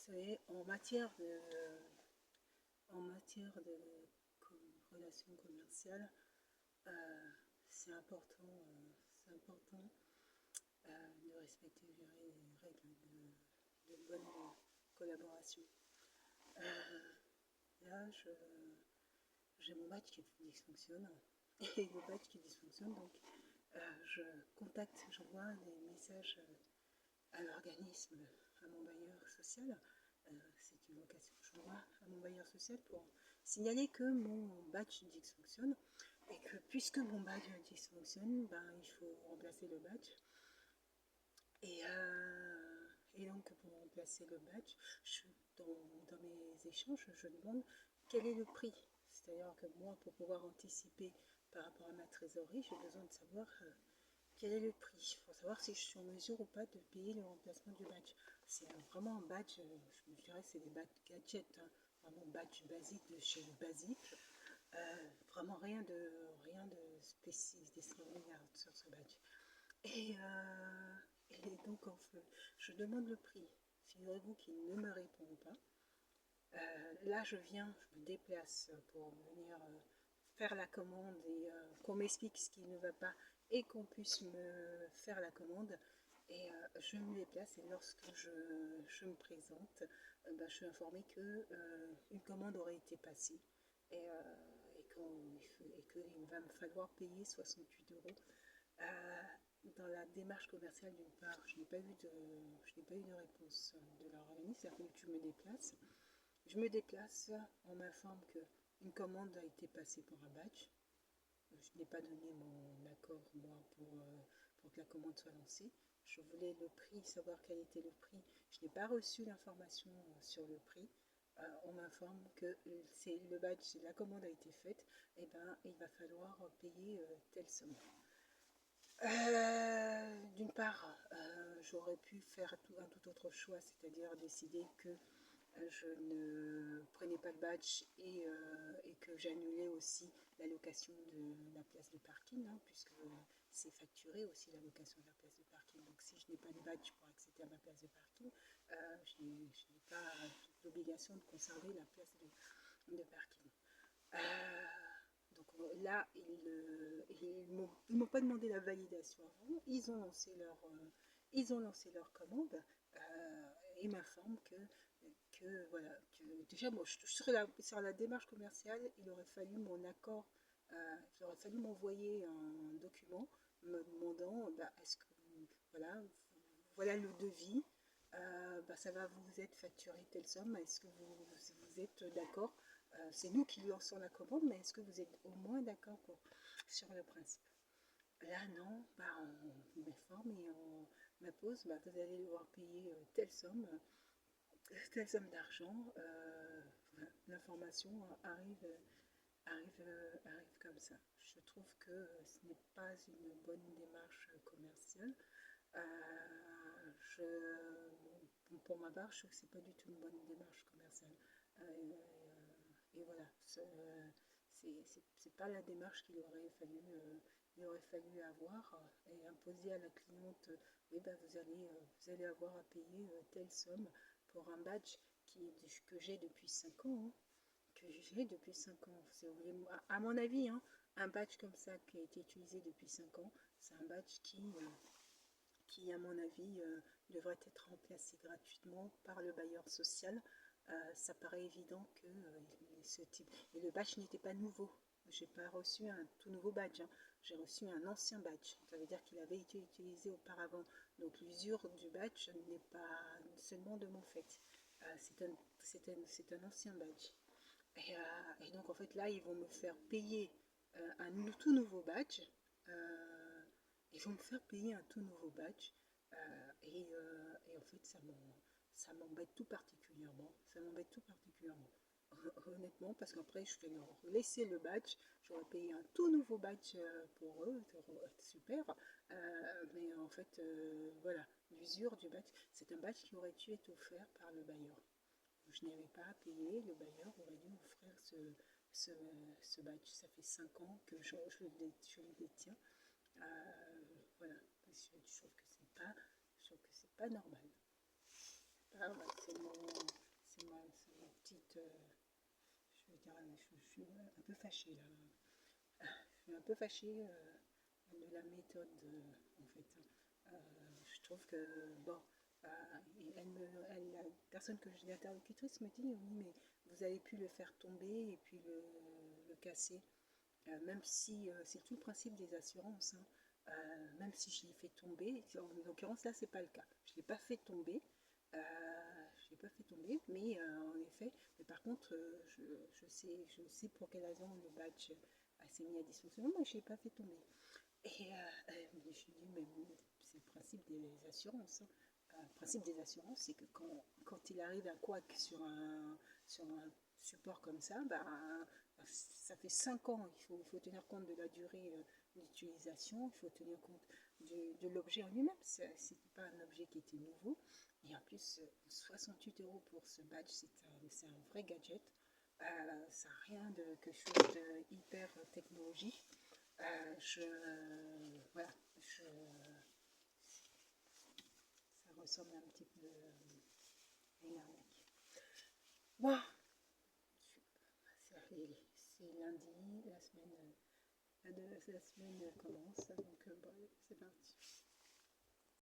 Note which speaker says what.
Speaker 1: savez, en matière de relations commerciales, euh, c'est important de respecter, je dirais, les règles de bonne collaboration. Euh, Là, j'ai mon badge qui dysfonctionne, et le badge qui dysfonctionne, donc je contacte, j'envoie des messages à l'organisme, à mon bailleur social. C'est une location que j'envoie à mon bailleur social pour signaler que mon badge dysfonctionne, et que puisque mon badge dysfonctionne, ben, il faut remplacer le badge. Et donc, pour remplacer le badge, dans mes échanges, je demande quel est le prix. C'est-à-dire que moi, pour pouvoir anticiper par rapport à ma trésorerie, j'ai besoin de savoir quel est le prix. Il faut savoir si je suis en mesure ou pas de payer le remplacement du badge. C'est vraiment un badge, je me dirais, c'est des badges gadgets, hein, vraiment badge basique de chez Basique. Vraiment rien de spécifique, d'extraordinaire sur ce badge. Et donc, en fait, je demande le prix. Figurez-vous qu'il ne me répond pas. Là, je me déplace pour venir faire la commande et qu'on m'explique ce qui ne va pas et qu'on puisse me faire la commande. Et je me déplace, et lorsque je me présente, je suis informée que une commande aurait été passée, et, qu'il va me falloir payer 68 euros. Dans la démarche commerciale, d'une part, je n'ai pas eu de réponse de leur organisme. Il a fallu que je me déplace. Je me déplace, on m'informe qu'une commande a été passée pour un badge. Je n'ai pas donné mon accord, moi, pour que la commande soit lancée. Je voulais le prix, savoir quel était le prix. Je n'ai pas reçu l'information sur le prix. On m'informe que c'est le badge, la commande a été faite, et ben il va falloir payer telle somme. D'une part, j'aurais pu faire un tout autre choix, c'est-à-dire décider que je ne prenais pas le badge, et que j'annulais aussi la location de la place de parking, hein, puisque c'est facturé aussi la location de la place de parking. Donc si je n'ai pas de badge pour accéder à ma place de parking, je n'ai pas l'obligation de conserver la place de parking. Donc là, ils m'ont pas demandé la validation avant, ils ont lancé leur commande, et m'informent voilà, que déjà moi sur la démarche commerciale, il aurait fallu mon accord, il aurait fallu m'envoyer un document me demandant est-ce que voilà le devis, ça va vous être facturé telle somme, est-ce que vous êtes d'accord, c'est nous qui lançons la commande, mais est-ce que vous êtes au moins d'accord sur le principe. Là non, on m'informe et on m'impose, vous allez devoir payer telle somme d'argent. L'information arrive comme ça. Je trouve que ce n'est pas une bonne démarche commerciale. Pour ma part, je trouve que c'est pas du tout une bonne démarche commerciale. Et voilà, c'est pas la démarche qu'il aurait fallu avoir, et imposer à la cliente, oui, vous allez avoir à payer telle somme pour un badge que j'ai depuis 5 ans. Hein, que j'ai depuis 5 ans. À mon avis, hein, un badge comme ça qui a été utilisé depuis 5 ans, c'est un badge qui à mon avis, devrait être remplacé gratuitement par le bailleur social. Ça paraît évident que ce type... Et le badge n'était pas nouveau. J'ai pas reçu un tout nouveau badge. Hein. J'ai reçu un ancien badge. Ça veut dire qu'il avait été utilisé auparavant. Donc l'usure du badge n'est pas seulement de mon fait. C'est un ancien badge. Et donc en fait là, ils vont me faire payer un tout nouveau badge. Ils vont me faire payer un tout nouveau badge. Et en fait, ça m'embête tout particulièrement. Ça m'embête tout particulièrement. Honnêtement, parce qu'après, je vais leur laisser le badge. J'aurais payé un tout nouveau badge pour eux. Super. Mais en fait, voilà, l'usure du badge. C'est un badge qui aurait dû être offert par le bailleur. Je n'avais pas à payer, le bailleur aurait dû m'offrir ce badge. Ça fait 5 ans que je le détiens. Voilà, je trouve que c'est pas normal. C'est pas normal. C'est petite, je veux dire, je suis un peu fâchée là. Je suis un peu fâchée de la méthode en fait. Je trouve que bon, la personne que l'interlocutrice me dit oui mais vous avez pu le faire tomber et puis le casser. Même si c'est tout le principe des assurances, hein. Même si je l'ai fait tomber, en l'occurrence là c'est pas le cas, je l'ai pas fait tomber, je l'ai pas fait tomber, mais en effet, mais par contre je sais pour quelle raison le badge s'est mis à disfonction, moi je l'ai pas fait tomber. Et je lui dis mais c'est le principe des assurances, hein. Le principe des assurances c'est que quand il arrive un couac sur un support comme ça, bah, ça fait 5 ans, il faut tenir compte de la durée d'utilisation, il faut tenir compte de l'objet en lui-même, c'était pas un objet qui était nouveau, et en plus 68 € pour ce badge, c'est un vrai gadget, ça n'a rien de quelque chose de hyper technologie, voilà, ça ressemble un petit peu à une arnaque. Bon, c'est lundi, la semaine commence, donc bon, c'est parti.